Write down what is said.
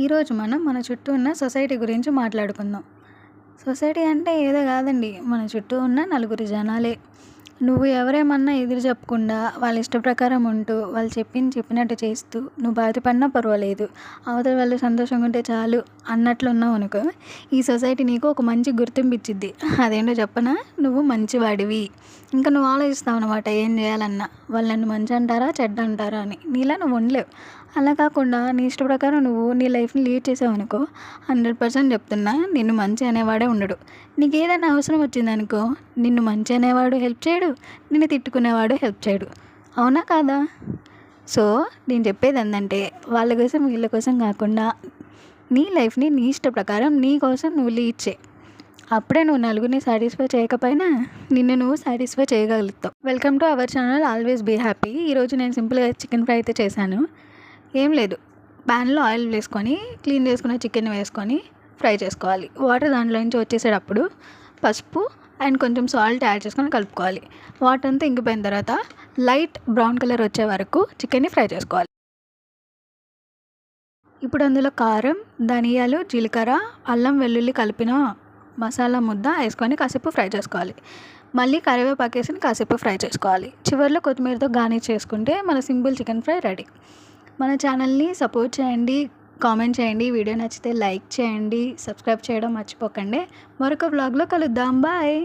ఈరోజు మనం మన చుట్టూ ఉన్న సొసైటీ గురించి మాట్లాడుకుందాం. సొసైటీ అంటే ఏదో కాదండి. మన చుట్టూ ఉన్న నలుగురు జనాలే. నువ్వు ఎవరేమన్నా ఎదురు చెప్పకుండా వాళ్ళ ఇష్ట ప్రకారం ఉంటూ, వాళ్ళు చెప్పినట్టు చేస్తూ, నువ్వు బాధపడినా పర్వాలేదు, అవతల వాళ్ళు సంతోషంగా ఉంటే చాలు అన్నట్లు ఉన్నావు అనుకో, ఈ సొసైటీ నీకు ఒక మంచి గుర్తింపు ఇచ్చిద్ది. అదేంటో చెప్పనా? నువ్వు మంచివాడివి. ఇంకా నువ్వు ఆలోచిస్తావు అనమాట ఏం చేయాలన్నా. వాళ్ళు నన్ను మంచి అంటారా, చెడ్డ అంటారా అని. నీలా నువ్వు ఉండలేవు. అలా కాకుండా నీ ఇష్ట ప్రకారం నువ్వు నీ లైఫ్ని లీడ్ చేసావు అనుకో, 100% చెప్తున్నా, నిన్ను మంచి అనేవాడే ఉండడు. నీకు ఏదైనా అవసరం వచ్చిందనుకో, నిన్ను మంచి అనేవాడు హెల్ప్ చేయడు, నిన్ను తిట్టుకునేవాడు హెల్ప్ చేయడు. అవునా కాదా? సో నేను చెప్పేది ఏంటంటే, వాళ్ళ కోసం వీళ్ళ కోసం కాకుండా నీ లైఫ్ని నీ ఇష్ట ప్రకారం నీ కోసం నువ్వు లీడ్ చేయి. అప్పుడే నువ్వు నలుగురిని సాటిస్ఫై చేయకపోయినా నిన్ను నువ్వు సాటిస్ఫై చేయగలుగుతావు. Welcome to our channel always be happy. ఈరోజు నేను సింపుల్గా చికెన్ ఫ్రై అయితే చేశాను. ఏం లేదు, ప్యాన్లో ఆయిల్ వేసుకొని క్లీన్ చేసుకున్న చికెన్ వేసుకొని ఫ్రై చేసుకోవాలి. వాటర్ దాంట్లో నుంచి వచ్చేసేటప్పుడు పసుపు అండ్ కొంచెం సాల్ట్ యాడ్ చేసుకొని కలుపుకోవాలి. వాటర్ అంతా ఇంకిపోయిన తర్వాత లైట్ బ్రౌన్ కలర్ వచ్చే వరకు చికెన్ని ఫ్రై చేసుకోవాలి. ఇప్పుడు అందులో కారం, ధనియాలు, జీలకర్ర, అల్లం వెల్లుల్లి కలిపిన మసాలా ముద్ద వేసుకొని కాసేపు ఫ్రై చేసుకోవాలి. మళ్ళీ కరివేపాకు వేసి కాసేపు ఫ్రై చేసుకోవాలి. చివరిలో కొత్తిమీరతో గార్నిష్ చేసుకుంటే మన సింపుల్ చికెన్ ఫ్రై రెడీ. మన ఛానల్ని సపోర్ట్ చేయండి, కామెంట్ చేయండి, వీడియో నచ్చితే లైక్ చేయండి, సబ్స్క్రైబ్ చేయడం మర్చిపోకండి. మరొక వ్లాగ్లో కలుద్దాం. బాయ్.